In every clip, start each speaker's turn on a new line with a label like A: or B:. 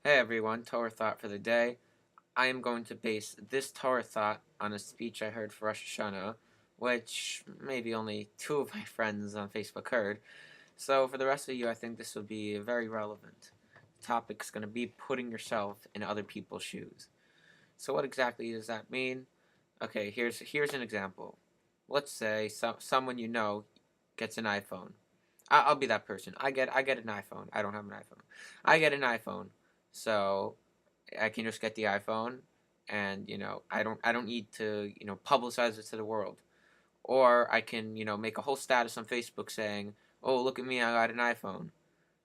A: Hey everyone, Torah thought for the day. I am going to base this Torah thought on a speech I heard for Rosh Hashanah, which maybe only two of my friends on Facebook heard. So for the rest of you, I think this will be very relevant. The topic is going to be putting yourself in other people's shoes. So what exactly does that mean? Okay, here's an example. Let's say someone you know gets an iPhone. I'll be that person. I get an iPhone. I don't have an iPhone. I get an iPhone. So I can just get the iPhone, and I don't need to publicize it to the world. Or I can make a whole status on Facebook saying, "Oh, look at me, I got an iPhone."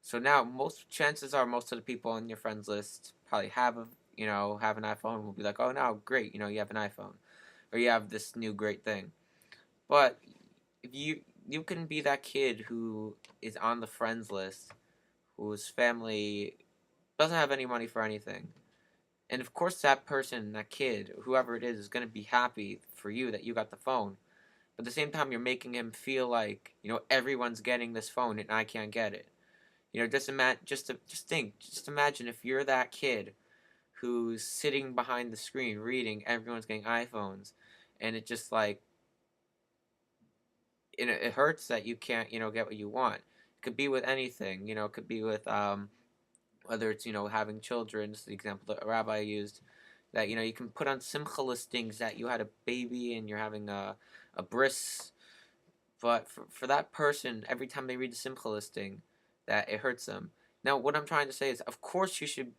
A: So now most chances are most of the people on your friends list probably have an iPhone and will be like, "Oh, now great, you have an iPhone, or you have this new great thing." But if you can be that kid who is on the friends list, whose family doesn't have any money for anything. And of course, that person, that kid, whoever it is going to be happy for you that you got the phone. But at the same time, you're making him feel like everyone's getting this phone and I can't get it. Just imagine if you're that kid who's sitting behind the screen reading everyone's getting iPhones, and it just like it hurts that you can't get what you want. It could be with anything. It could be with whether it's having children. This is the example that a rabbi used, that you can put on simcha listings that you had a baby and you're having a bris. But for that person, every time they read the simcha listing, that it hurts them. Now, what I'm trying to say is, of course, you should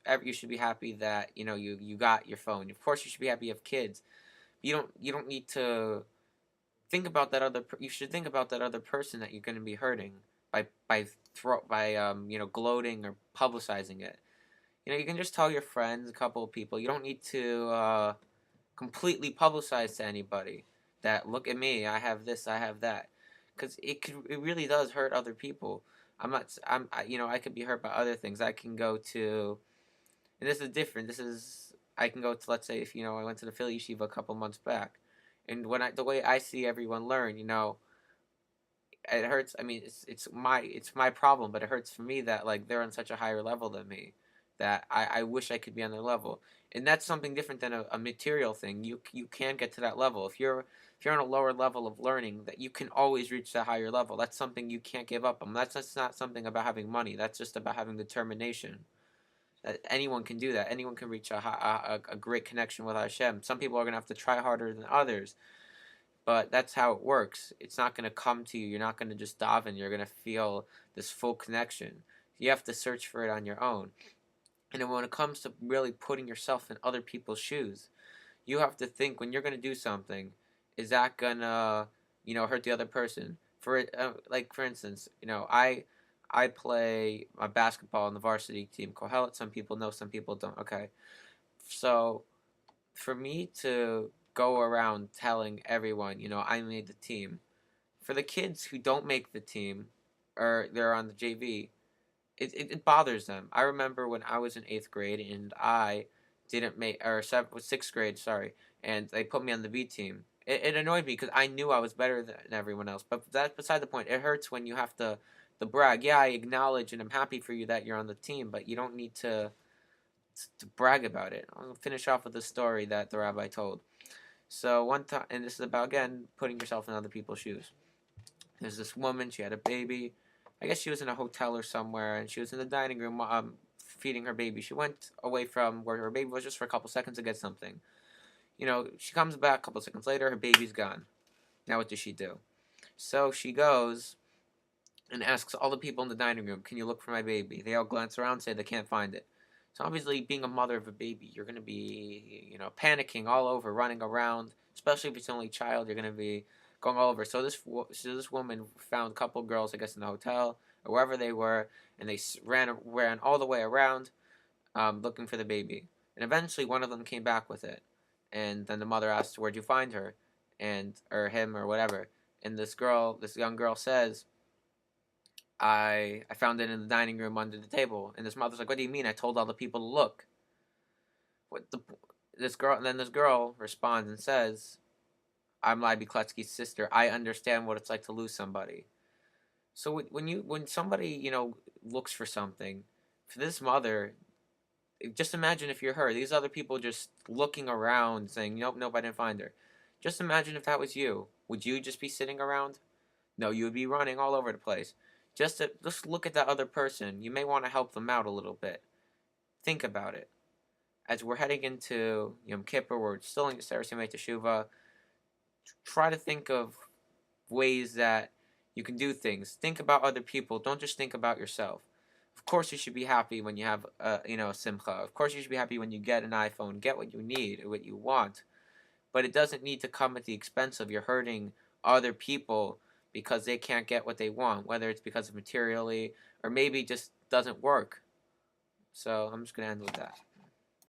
A: be happy that you got your phone. Of course, you should be happy you have kids. You don't need to think about that you should think about that other person that you're going to be hurting by gloating or publicizing it. You can just tell your friends, a couple of people. You don't need to completely publicize to anybody that, look at me, I have this, I have that, because it really does hurt other people. I'm not I'm I could be hurt by other things. I can go to, and this is different. This is I can go to, let's say, if I went to the Philly Yeshiva a couple months back, and the way I see everyone learn, it hurts. I mean, it's my problem, but it hurts for me that like they're on such a higher level than me, that I wish I could be on their level, and that's something different than a material thing. You can get to that level if you're on a lower level of learning, that you can always reach that higher level. That's something you can't give up on. That's just not something about having money. That's just about having determination. That anyone can do that. Anyone can reach a great connection with Hashem. Some people are gonna have to try harder than others, but that's how it works. It's not going to come to you. You're not going to just daven. You're going to feel this full connection. You have to search for it on your own. And then when it comes to really putting yourself in other people's shoes, you have to think, when you're going to do something, is that going to, hurt the other person? Like for instance, I play my basketball on the varsity team, Kohelet. Some people know, some people don't. Okay, so for me to go around telling everyone, I made the team. For the kids who don't make the team, or they're on the JV, it bothers them. I remember when I was in eighth grade and I didn't make, or sixth grade, sorry, and they put me on the B team. It annoyed me because I knew I was better than everyone else. But that's beside the point. It hurts when you have to brag. Yeah, I acknowledge and I'm happy for you that you're on the team, but you don't need to brag about it. I'll finish off with a story that the rabbi told. So one time, and this is about, again, putting yourself in other people's shoes. There's this woman. She had a baby. I guess she was in a hotel or somewhere, and she was in the dining room feeding her baby. She went away from where her baby was just for a couple seconds to get something. She comes back a couple seconds later. Her baby's gone. Now what does she do? So she goes and asks all the people in the dining room, "Can you look for my baby?" They all glance around and say they can't find it. So obviously, being a mother of a baby, you're going to be, panicking all over, running around. Especially if it's only child, you're going to be going all over. So this woman found a couple girls, I guess, in the hotel or wherever they were, and they ran all the way around, looking for the baby. And eventually, one of them came back with it. And then the mother asked, "Where'd you find her?" And or him or whatever. And this young girl says, I found it in the dining room under the table. And this mother's like, "What do you mean? I told all the people to look." What the this girl responds and says, "I'm Libby Kletsky's sister. I understand what it's like to lose somebody." So when somebody looks for something, for this mother, Just imagine if you're her. These other people just looking around saying, nope, nope, I didn't find her. Just imagine if that was you. Would you just be sitting around? No, you would be running all over the place. Just look at that other person. You may want to help them out a little bit. Think about it. As we're heading into Yom Kippur, we're still in Yisrael Teshuvah. Try to think of ways that you can do things. Think about other people. Don't just think about yourself. Of course, you should be happy when you have a simcha. Of course, you should be happy when you get an iPhone, get what you need, what you want. But it doesn't need to come at the expense of you're hurting other people because they can't get what they want, whether it's because of materially or maybe just doesn't work. So I'm just gonna end with that.